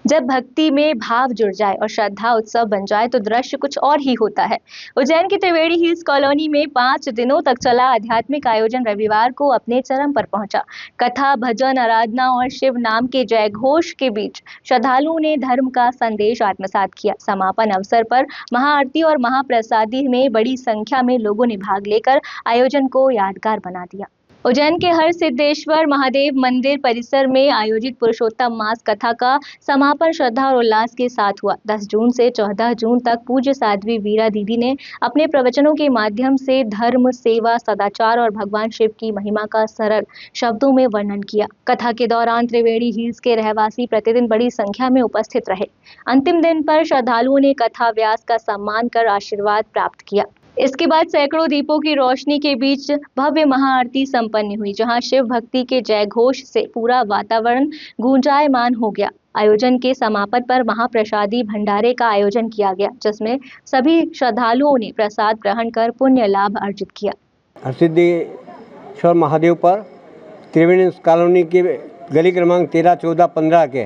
जब भक्ति में भाव जुड़ जाए और श्रद्धा उत्सव बन जाए तो दृश्य कुछ और ही होता है। उज्जैन की त्रिवेणी हिल्स कॉलोनी में 5 दिनों तक चला आध्यात्मिक आयोजन रविवार को अपने चरम पर पहुंचा। कथा, भजन, आराधना और शिव नाम के जय घोष के बीच श्रद्धालुओं ने धर्म का संदेश आत्मसात किया। समापन अवसर पर महाआरती और महाप्रसादी में बड़ी संख्या में लोगों ने भाग लेकर आयोजन को यादगार बना दिया। उज्जैन के हर सिद्धेश्वर महादेव मंदिर परिसर में आयोजित पुरुषोत्तम मास कथा का समापन श्रद्धा और उल्लास के साथ हुआ। 10 जून से 14 जून तक पूज्य साध्वी वीरा दीदी ने अपने प्रवचनों के माध्यम से धर्म, सेवा, सदाचार और भगवान शिव की महिमा का सरल शब्दों में वर्णन किया। कथा के दौरान त्रिवेणी हिल्स के रहवासी प्रतिदिन बड़ी संख्या में उपस्थित रहे। अंतिम दिन पर श्रद्धालुओं ने कथा व्यास का सम्मान कर आशीर्वाद प्राप्त किया। इसके बाद सैकड़ों दीपों की रोशनी के बीच भव्य महाआरती संपन्न हुई, जहां शिव भक्ति के जय घोष से पूरा वातावरण गूंजायमान हो गया। आयोजन के समापन पर महाप्रसादी भंडारे का आयोजन किया गया, जिसमें सभी श्रद्धालुओं ने प्रसाद ग्रहण कर पुण्य लाभ अर्जित किया। हरसिद्धेश्वर महादेव पर त्रिवेणी कॉलोनी के गली क्रमांक 13, 14, 15 के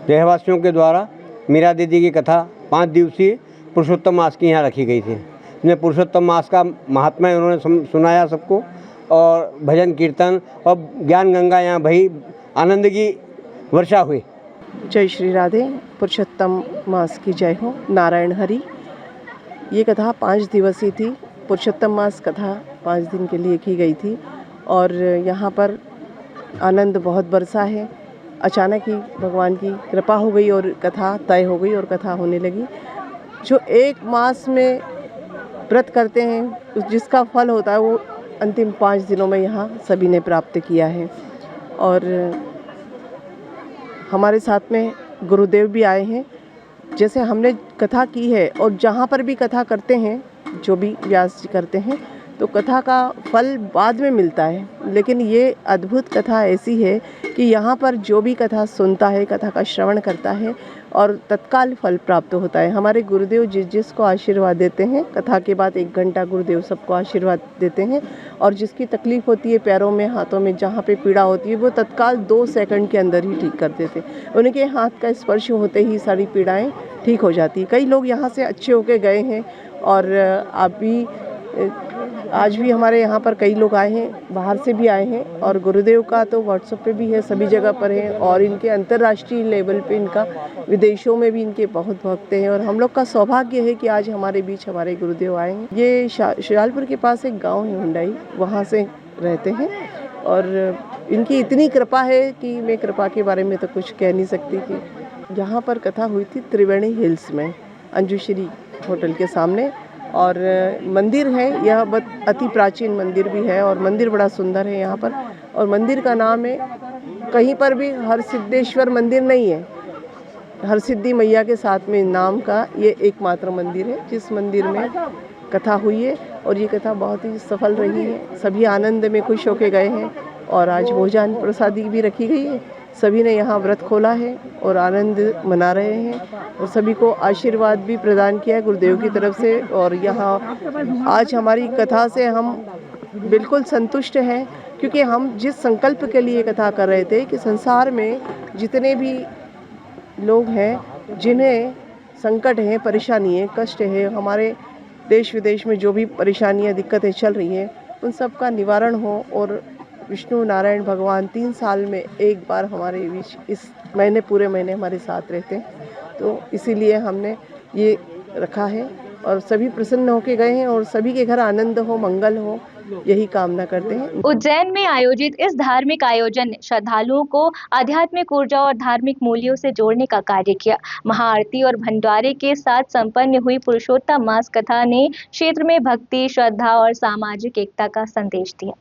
रहवासियों के द्वारा मीरा दीदी की कथा 5 दिवसीय पुरुषोत्तम मास की यहाँ रखी गई थी। इसमें पुरुषोत्तम मास का महात्मा उन्होंने सुनाया सबको, और भजन कीर्तन और ज्ञान गंगा यहाँ भई आनंद की वर्षा हुई। जय श्री राधे। पुरुषोत्तम मास की जय हो। नारायण हरि। ये कथा 5 दिवसीय थी। पुरुषोत्तम मास कथा 5 दिन के लिए की गई थी और यहाँ पर आनंद बहुत बरसा है। अचानक ही भगवान की कृपा हो गई और कथा तय हो गई और कथा होने लगी। जो 1 मास में व्रत करते हैं जिसका फल होता है वो अंतिम 5 दिनों में यहाँ सभी ने प्राप्त किया है। और हमारे साथ में गुरुदेव भी आए हैं। जैसे हमने कथा की है और जहाँ पर भी कथा करते हैं, जो भी व्यास जी करते हैं, तो कथा का फल बाद में मिलता है, लेकिन ये अद्भुत कथा ऐसी है कि यहाँ पर जो भी कथा सुनता है, कथा का श्रवण करता है और तत्काल फल प्राप्त होता है। हमारे गुरुदेव जिसको आशीर्वाद देते हैं, कथा के बाद 1 घंटा गुरुदेव सबको आशीर्वाद देते हैं और जिसकी तकलीफ़ होती है पैरों में, हाथों में, जहाँ पे पीड़ा होती है, वो तत्काल 2 सेकंड के अंदर ही ठीक कर देते हैं। उनके हाथ का स्पर्श होते ही सारी पीड़ाएँ ठीक हो जाती है। कई लोग यहाँ से अच्छे होके गए हैं और आज भी हमारे यहाँ पर कई लोग आए हैं, बाहर से भी आए हैं और गुरुदेव का तो व्हाट्सएप पे भी है, सभी जगह पर है और इनके अंतर्राष्ट्रीय लेवल पे इनका विदेशों में भी इनके बहुत भक्त हैं और हम लोग का सौभाग्य है कि आज हमारे बीच हमारे गुरुदेव आए हैं। ये शाहजहांपुर के पास एक गांव है हुंडई, वहाँ से रहते हैं और इनकी इतनी कृपा है कि मैं कृपा के बारे में तो कुछ कह नहीं सकती। कि यहाँ पर कथा हुई थी त्रिवेणी हिल्स में, अंजुश्री होटल के सामने, और मंदिर है यह अति प्राचीन मंदिर भी है और मंदिर बड़ा सुंदर है यहाँ पर। और मंदिर का नाम है, कहीं पर भी हरसिद्धेश्वर मंदिर नहीं है, हरसिद्धि मैया के साथ में नाम का ये एकमात्र मंदिर है जिस मंदिर में कथा हुई है और ये कथा बहुत ही सफल रही है। सभी आनंद में खुश होके गए हैं और आज भोजन प्रसादी भी रखी गई है। सभी ने यहाँ व्रत खोला है और आनंद मना रहे हैं और सभी को आशीर्वाद भी प्रदान किया है गुरुदेव की तरफ से। और यहाँ आज हमारी कथा से हम बिल्कुल संतुष्ट हैं, क्योंकि हम जिस संकल्प के लिए कथा कर रहे थे कि संसार में जितने भी लोग हैं जिन्हें संकट है, परेशानी है, कष्ट है, हमारे देश विदेश में जो भी परेशानियाँ, दिक्कतें चल रही हैं, उन सब का निवारण हो। और विष्णु नारायण भगवान 3 साल में एक बार हमारे बीच इस महीने, पूरे महीने हमारे साथ रहते हैं, तो इसीलिए हमने ये रखा है और सभी प्रसन्न होके गए हैं और सभी के घर आनंद हो, मंगल हो, यही कामना करते हैं। उज्जैन में आयोजित इस धार्मिक आयोजन ने श्रद्धालुओं को आध्यात्मिक ऊर्जा और धार्मिक मूल्यों से जोड़ने का कार्य किया। महाआरती और भंडारे के साथ संपन्न हुई पुरुषोत्तम मास कथा ने क्षेत्र में भक्ति, श्रद्धा और सामाजिक एकता का संदेश दिया।